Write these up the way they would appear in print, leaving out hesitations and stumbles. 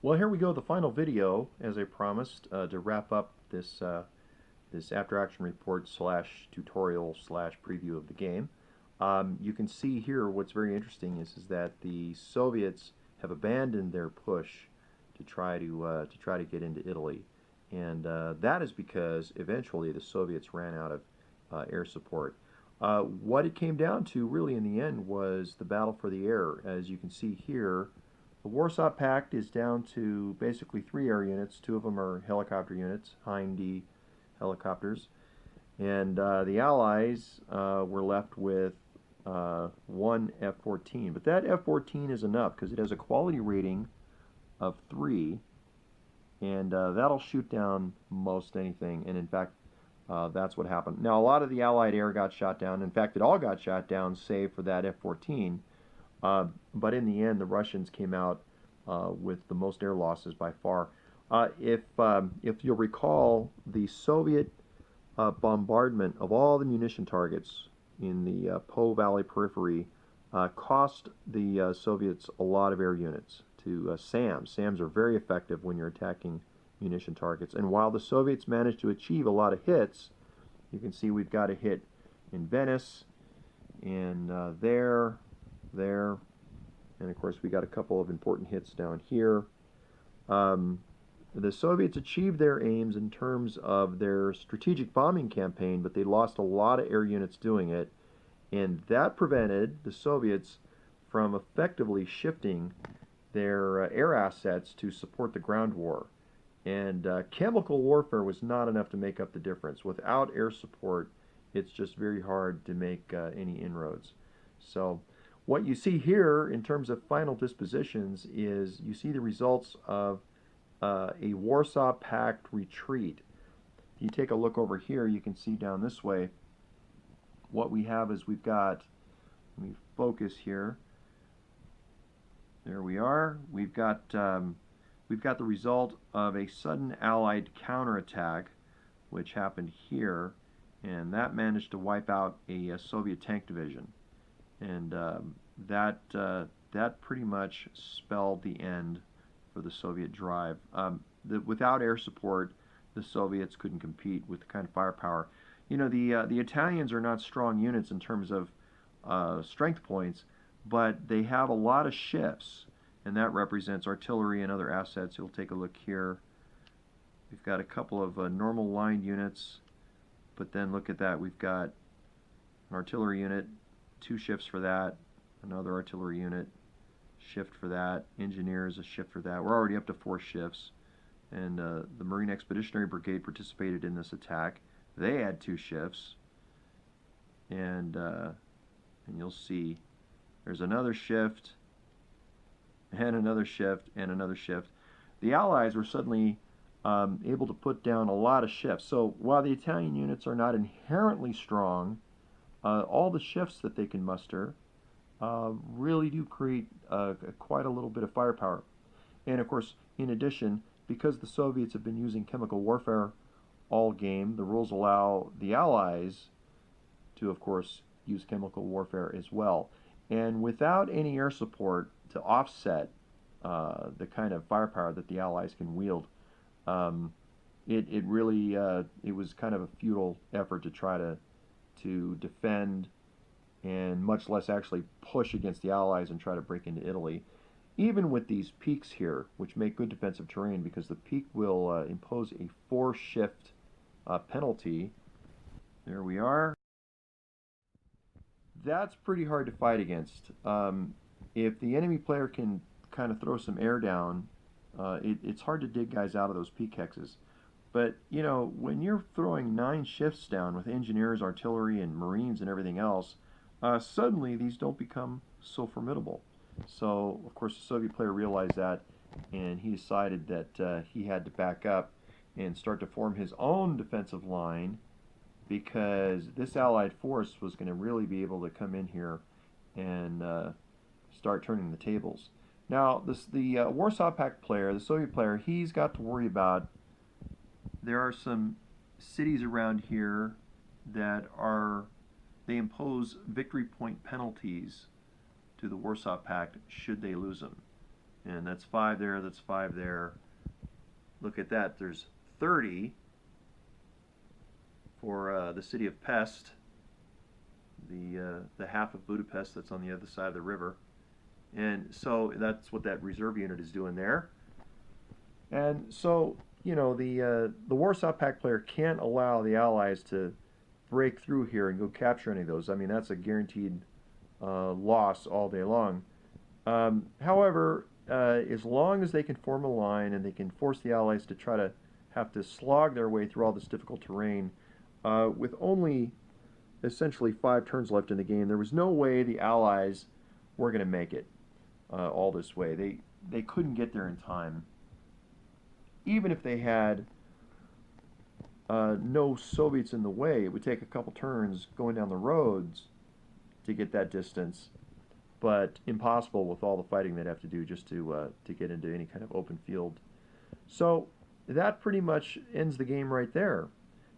Well, here we go, the final video, as I promised, to wrap up this this after-action report slash tutorial slash preview of the game. You can see here what's very interesting is that the Soviets have abandoned their push to try to get into Italy, and that is because eventually the Soviets ran out of air support. What it came down to, really, in the end, was the battle for the air. As you can see here, the Warsaw Pact is down to basically 3 air units. 2 of them are helicopter units, Hind helicopters, and the Allies were left with 1 F-14. But that F-14 is enough because it has a quality rating of 3, and that'll shoot down most anything. And in fact, that's what happened. Now, a lot of the Allied air got shot down. In fact, it all got shot down, save for that F-14. But in the end, the Russians came out with the most air losses by far. If you'll recall, the Soviet bombardment of all the munition targets in the Po Valley periphery cost the Soviets a lot of air units to SAMs. SAMs are very effective when you're attacking munition targets. And while the Soviets managed to achieve a lot of hits, you can see we've got a hit in Venice, and there, and of course we got a couple of important hits down here. The Soviets achieved their aims in terms of their strategic bombing campaign, but they lost a lot of air units doing it, and that prevented the Soviets from effectively shifting their air assets to support the ground war. And chemical warfare was not enough to make up the difference. Without air support, it's just very hard to make any inroads. So what you see here in terms of final dispositions is you see the results of a Warsaw Pact retreat. If you take a look over here, you can see down this way, what we have is we've got, let me focus here, there we are, we've got the result of a sudden Allied counterattack, which happened here, and that managed to wipe out a Soviet tank division. And that pretty much spelled the end for the Soviet drive. Without air support, the Soviets couldn't compete with the kind of firepower. You know, the Italians are not strong units in terms of strength points, but they have a lot of shifts, and that represents artillery and other assets. You'll take a look here. We've got a couple of normal line units, but then look at that. We've got an artillery unit, 2 shifts for that, another artillery unit, shift for that, engineers, a shift for that. We're already up to 4 shifts, and the Marine Expeditionary Brigade participated in this attack. They had 2 shifts, and you'll see there's another shift, and another shift, and another shift. The Allies were suddenly able to put down a lot of shifts. So while the Italian units are not inherently strong, all the shifts that they can muster really do create quite a little bit of firepower. And of course, in addition, because the Soviets have been using chemical warfare all game, the rules allow the Allies to, of course, use chemical warfare as well. And without any air support to offset the kind of firepower that the Allies can wield, it really it was kind of a futile effort to try to defend, and much less actually push against the Allies and try to break into Italy. Even with these peaks here, which make good defensive terrain, because the peak will impose a 4-shift penalty. There we are. That's pretty hard to fight against. If the enemy player can kind of throw some air down, it's hard to dig guys out of those peak hexes. But, you know, when you're throwing 9 shifts down with engineers, artillery, and Marines and everything else, suddenly these don't become so formidable. So, of course, the Soviet player realized that, and he decided that he had to back up and start to form his own defensive line, because this Allied force was going to really be able to come in here and start turning the tables. Now, the Warsaw Pact player, the Soviet player, he's got to worry about, there are some cities around here that they impose victory point penalties to the Warsaw Pact should they lose them. And that's 5 there, that's 5 there. Look at that, there's 30 for the city of Pest, the half of Budapest that's on the other side of the river. And so that's what that reserve unit is doing there. And so, the Warsaw Pact player can't allow the Allies to break through here and go capture any of those. I mean, that's a guaranteed loss all day long. However, as long as they can form a line and they can force the Allies to try to have to slog their way through all this difficult terrain, with only essentially 5 turns left in the game, there was no way the Allies were going to make it all this way. They couldn't get there in time. Even if they had no Soviets in the way, it would take a couple turns going down the roads to get that distance, but impossible with all the fighting they'd have to do just to get into any kind of open field. So that pretty much ends the game right there.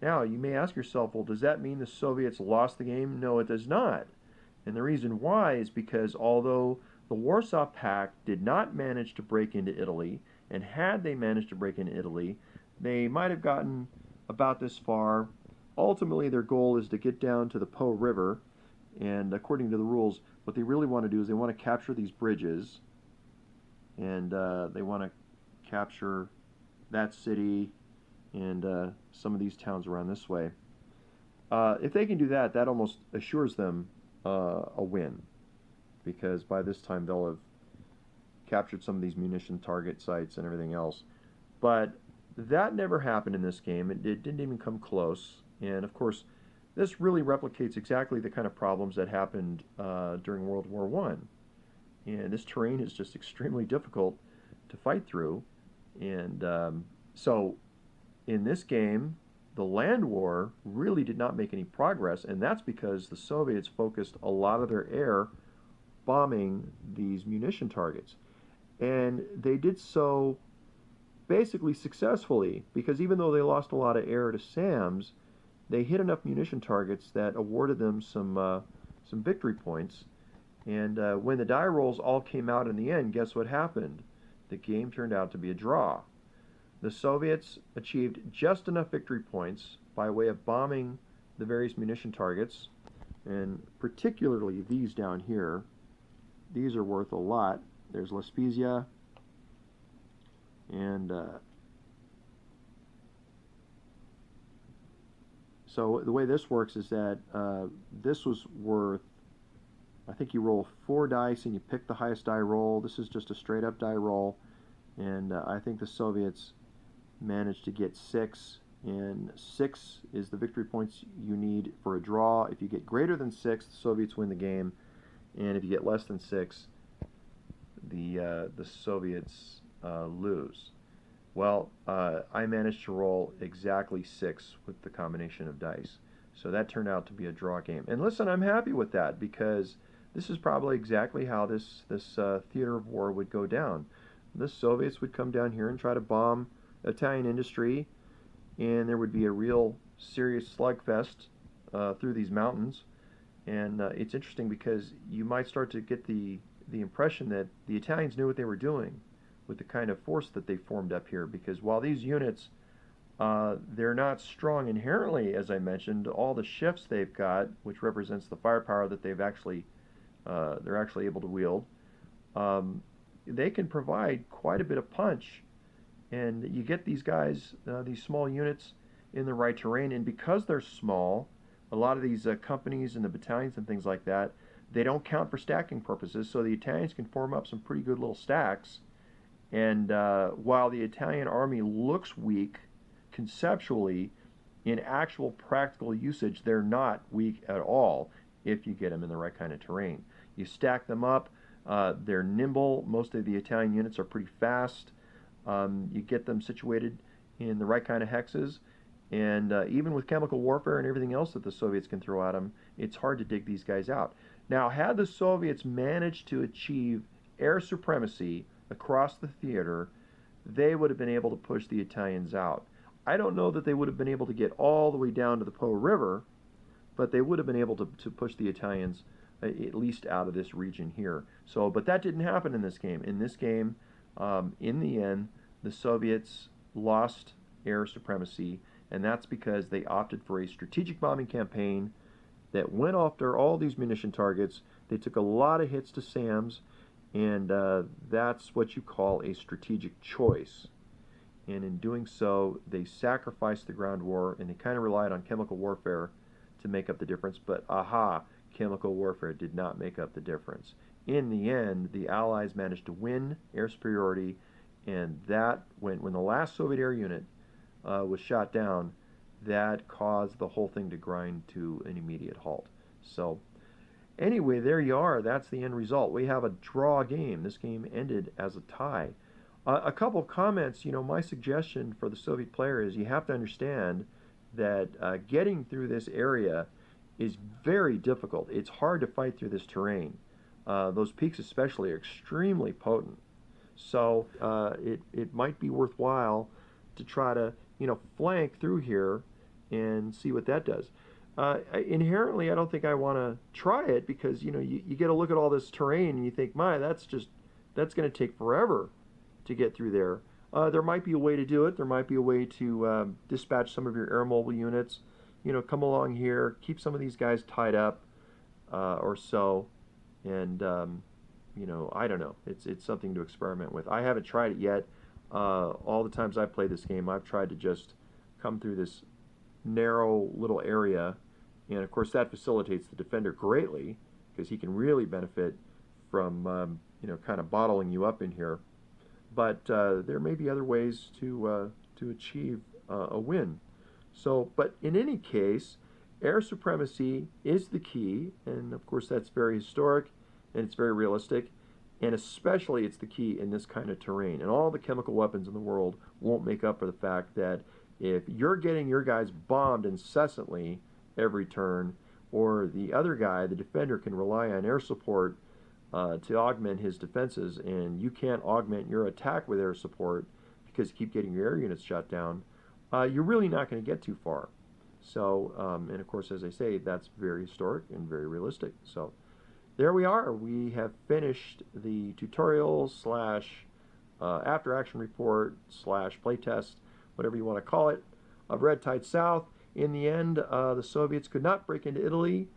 Now, you may ask yourself, well, does that mean the Soviets lost the game? No, it does not. And the reason why is because although the Warsaw Pact did not manage to break into Italy, and had they managed to break into Italy, they might have gotten about this far. Ultimately, their goal is to get down to the Po River, and according to the rules, what they really want to do is they want to capture these bridges, and they want to capture that city and some of these towns around this way. If they can do that, that almost assures them a win, because by this time they'll have captured some of these munition target sites and everything else. But that never happened in this game. It didn't even come close. And of course, this really replicates exactly the kind of problems that happened during World War I. And this terrain is just extremely difficult to fight through. And so in this game, the land war really did not make any progress, and that's because the Soviets focused a lot of their air bombing these munition targets. And they did so basically successfully, because even though they lost a lot of air to SAMs, they hit enough munition targets that awarded them some victory points. And when the die rolls all came out in the end, guess what happened? The game turned out to be a draw. The Soviets achieved just enough victory points by way of bombing the various munition targets, and particularly these down here. These are worth a lot. There's La Spezia, and so the way this works is that this was worth, I think you roll 4 dice and you pick the highest die roll. This is just a straight up die roll, and I think the Soviets managed to get 6, and 6 is the victory points you need for a draw. If you get greater than 6, the Soviets win the game, and if you get less than 6, the Soviets lose. Well, I managed to roll exactly 6 with the combination of dice, so that turned out to be a draw game. And listen, I'm happy with that, because this is probably exactly how this theater of war would go down. The Soviets would come down here and try to bomb Italian industry, and there would be a real serious slugfest through these mountains. And it's interesting because you might start to get the impression that the Italians knew what they were doing with the kind of force that they formed up here, because while these units, they're not strong inherently, as I mentioned, all the shifts they've got, which represents the firepower that they're actually able to wield, they can provide quite a bit of punch. And you get these guys, these small units, in the right terrain, and because they're small, a lot of these companies and the battalions and things like that, they don't count for stacking purposes, so the Italians can form up some pretty good little stacks. And while the Italian army looks weak conceptually, in actual practical usage, they're not weak at all if you get them in the right kind of terrain. You stack them up, they're nimble. Most of the Italian units are pretty fast. You get them situated in the right kind of hexes, and even with chemical warfare and everything else that the Soviets can throw at them, it's hard to dig these guys out. Now, had the Soviets managed to achieve air supremacy across the theater, they would have been able to push the Italians out. I don't know that they would have been able to get all the way down to the Po River, but they would have been able to push the Italians at least out of this region here. So, but that didn't happen in this game. In this game, In the end, the Soviets lost air supremacy, and that's because they opted for a strategic bombing campaign that went after all these munition targets. They took a lot of hits to SAMs, and that's what you call a strategic choice. And in doing so, they sacrificed the ground war, and they kind of relied on chemical warfare to make up the difference. But aha, chemical warfare did not make up the difference. In the end, the Allies managed to win air superiority, and that, when the last Soviet air unit was shot down, that caused the whole thing to grind to an immediate halt. So anyway, there you are. That's the end result. We have a draw game. This game ended as a tie. A couple of comments. My suggestion for the Soviet player is you have to understand that getting through this area is very difficult. It's hard to fight through this terrain. Those peaks especially are extremely potent. So it might be worthwhile to try to flank through here and see what that does. Inherently, I don't think I want to try it because you get a look at all this terrain and you think, my, that's going to take forever to get through there. There might be a way to do it. There might be a way to dispatch some of your air mobile units. Come along here, keep some of these guys tied up or so, and I don't know. It's something to experiment with. I haven't tried it yet. All the times I've played this game, I've tried to just come through this narrow little area, and of course that facilitates the defender greatly because he can really benefit from kind of bottling you up in here. But there may be other ways to achieve a win. So, but in any case, air supremacy is the key, and of course that's very historic and it's very realistic, and especially it's the key in this kind of terrain. And all the chemical weapons in the world won't make up for the fact that if you're getting your guys bombed incessantly every turn, or the other guy, the defender, can rely on air support to augment his defenses, and you can't augment your attack with air support because you keep getting your air units shot down, you're really not going to get too far. So, and of course, as I say, that's very historic and very realistic. So there we are. We have finished the tutorial slash after action report slash playtest, whatever you want to call it, of Red Tide South. In the end, the Soviets could not break into Italy,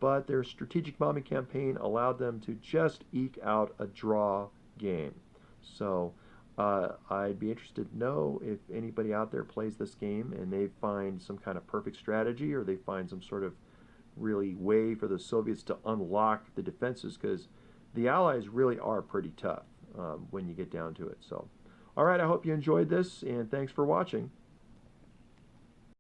but their strategic bombing campaign allowed them to just eke out a draw game. So I'd be interested to know if anybody out there plays this game and they find some kind of perfect strategy, or they find some sort of really way for the Soviets to unlock the defenses, because the Allies really are pretty tough when you get down to it. So, all right, I hope you enjoyed this, and thanks for watching.